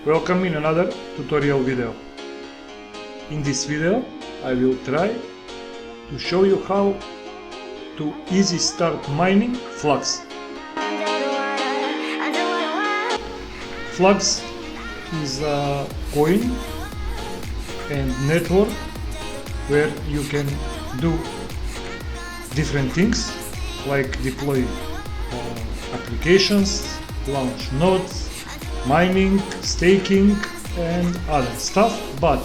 Welcome in another tutorial video. In this video I will try to show you how to easy start mining Flux. Flux is a coin and network where you can do different things like deploy applications, launch nodes, mining, staking and other stuff, but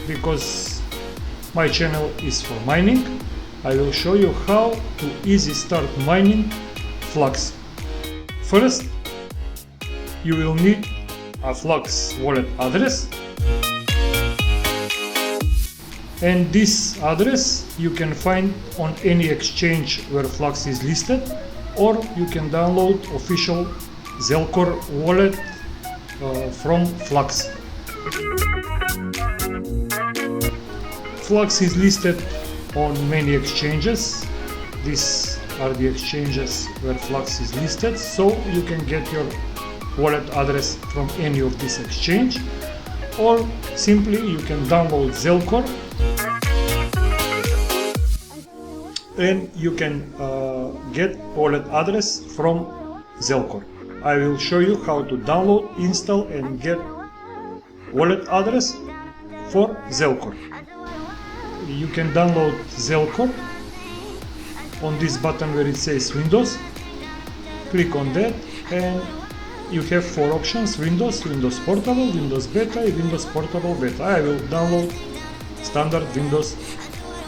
because my channel is for mining, I will show you how to easy start mining Flux. First, you will need a Flux wallet address, and this address you can find on any exchange where Flux is listed, or you can download official Zelcore wallet from Flux. Flux is listed on many exchanges. These are the exchanges where Flux is listed, so you can get your wallet address from any of these exchange, or simply you can download Zelcore and you can get wallet address from Zelcore. I will show you how to download, install and get wallet address for Zelcore. You can download Zelcore on this button where it says Windows. Click on that and you have four options: Windows, Windows Portable, Windows Beta and Windows Portable Beta. I will download standard Windows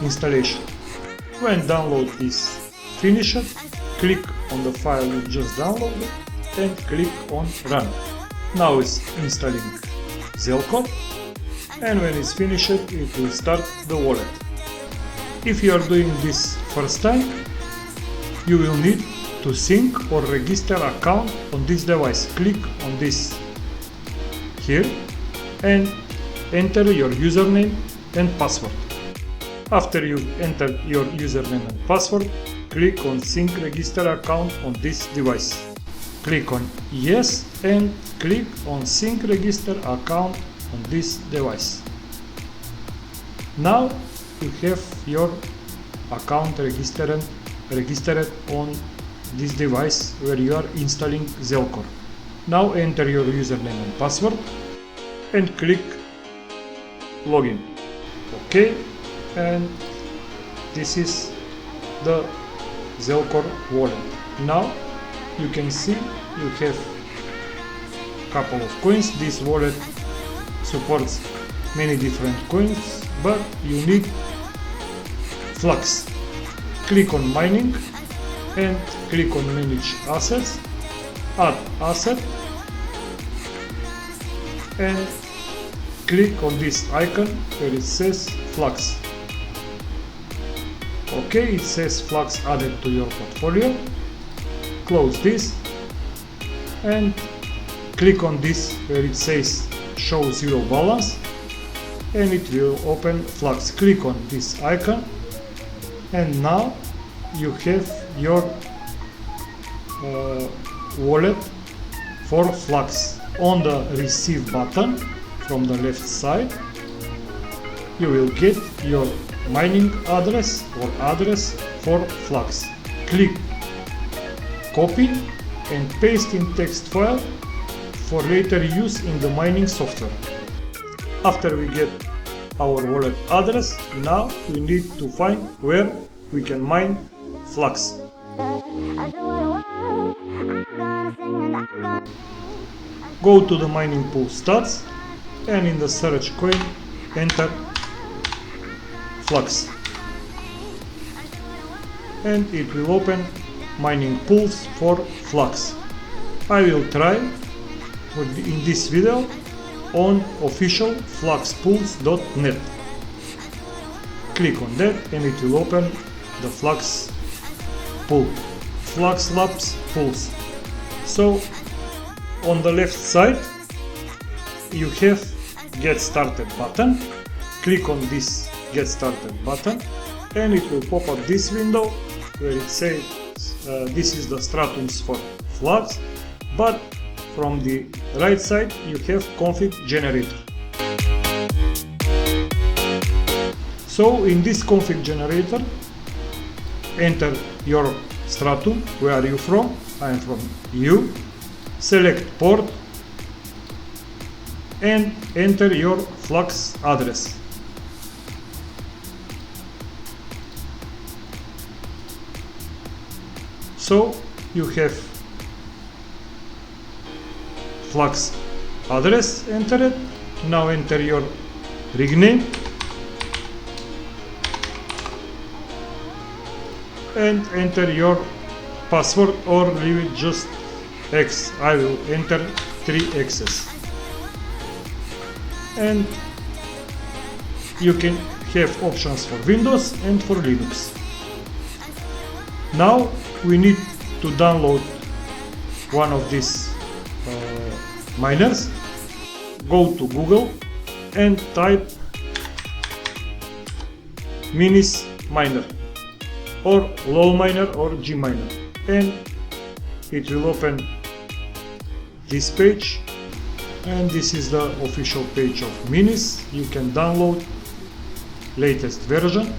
installation. When download is finished, click on the file you just downloaded and click on Run. Now it's installing Zelcore, and when it's finished it will start the wallet. If you are doing this first time, you will need to sync or register account on this device. Click on this here and enter your username and password. After you enter your username and password, click on sync register account on this device. Click on yes and click on sync register account on this device. Now you have your account registered on this device where you are installing Zelcore. Now enter your username and password and click login. OK, and this is the Zelcore wallet. Now you can see you have a couple of coins. This wallet supports many different coins, but you need Flux. Click on mining and click on manage assets, add asset and click on this icon where it says Flux. OK, it says Flux added to your portfolio. Close this and click on this where it says show zero balance and it will open Flux. Click on this icon and now you have your wallet for Flux. On the receive button from the left side you will get your mining address or address for Flux. Click copy and paste in text file for later use in the mining software. After we get our wallet address, now we need to find where we can mine Flux. Go to the mining pool stats and in the search coin enter Flux and it will open mining pools for Flux. I will try in this video on official fluxpools.net. Click on that and it will open the Flux pool, Flux Labs pools. So on the left side you have get started button. Click on this get started button and it will pop up this window where it says this is the Stratums for Flux, but from the right side you have config generator. So in this config generator, enter your stratum. Where are you from? I am from EU. Select port and enter your Flux address. So you have Flux address entered. Now enter your rig name and enter your password, or leave it just X. I will enter 3 X's. And you can have options for Windows and for Linux. Now we need to download one of these miners. Go to Google and type Minis miner or LOL miner or G miner, and it will open this page, and this is the official page of Minis. You can download latest version.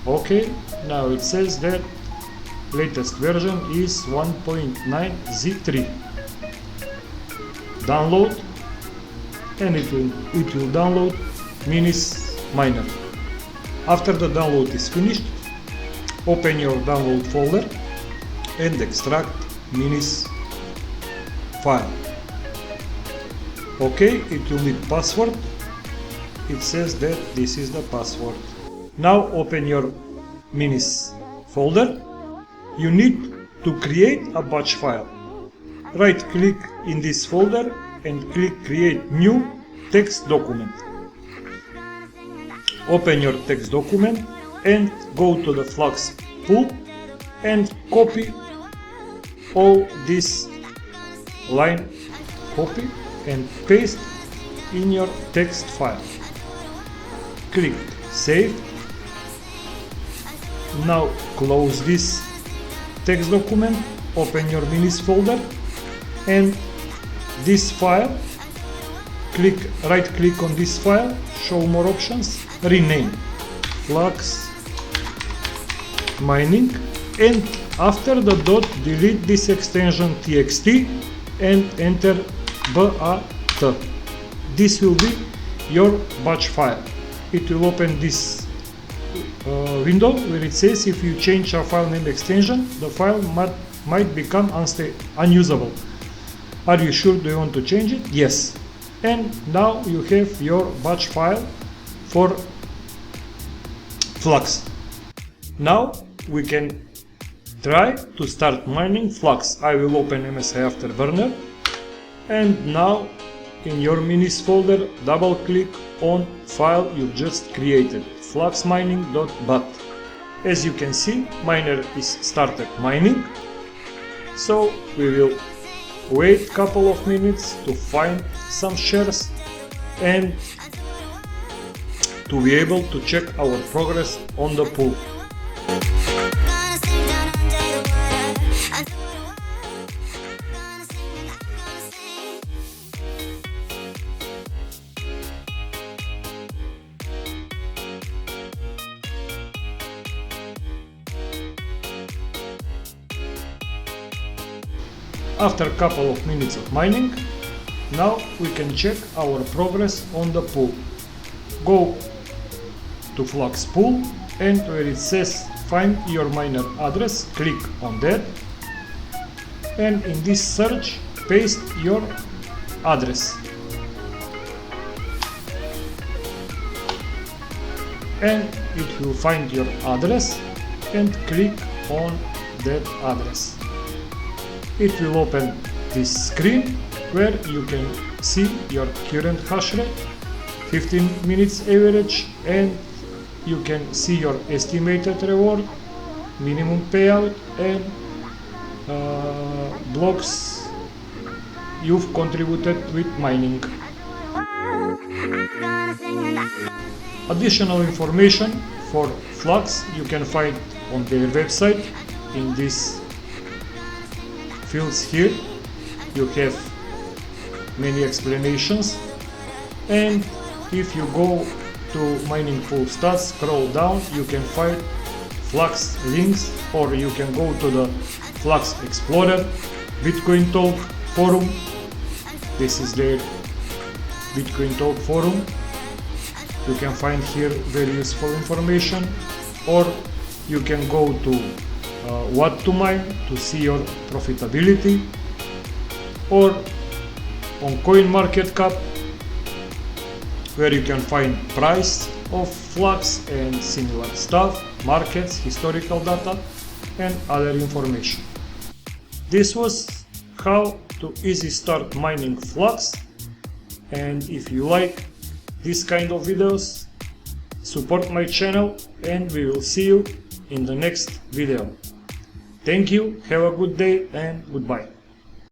Okay, now it says that latest version is 1.9z3. Download, and it will download Minis miner. After the download is finished, open your download folder and extract Minis file. Okay, it will need password. It says that this is the password. Now open your Minis folder. You need to create a batch file. Right click in this folder and click create new text document. Open your text document and go to the Flux pool and copy all this line, copy and paste in your text file. Click save. Now close this text document, open your Minis folder and this file, right click on this file, show more options, rename Flux Mining, and after the dot delete this extension txt and enter BAT. This will be your batch file. It will open this window where it says if you change a file name extension, the file might become unusable. Are you sure? Do you want to change it? Yes. And now you have your batch file for Flux. Now we can try to start mining Flux. I will open MSI Afterburner, and now in your Minis folder double click on file you just created, fluxmining.bat. As you can see, miner is started mining, so we will wait couple of minutes to find some shares and to be able to check our progress on the pool. After a couple of minutes of mining, now we can check our progress on the pool. Go to Flux pool and where it says find your miner address, click on that, and in this search paste your address and it will find your address and click on that address. It will open this screen where you can see your current hash rate, 15 minutes average, and you can see your estimated reward, minimum payout, and blocks you've contributed with mining. Additional information for Flux you can find on their website in these fields here. you have many explanations, and if you go to mining pool stats, scroll down, you can find Flux links, or you can go to the Flux Explorer, Bitcoin Talk forum. This is their Bitcoin Talk forum. You can find here very useful information, or you can go to what to mine to see your profitability, or on CoinMarketCap, where you can find price of Flux and similar stuff, markets, historical data, and other information. This was how to easy start mining Flux, and if you like this kind of videos, support my channel, and we will see you in the next video. Thank you, have a good day, and goodbye.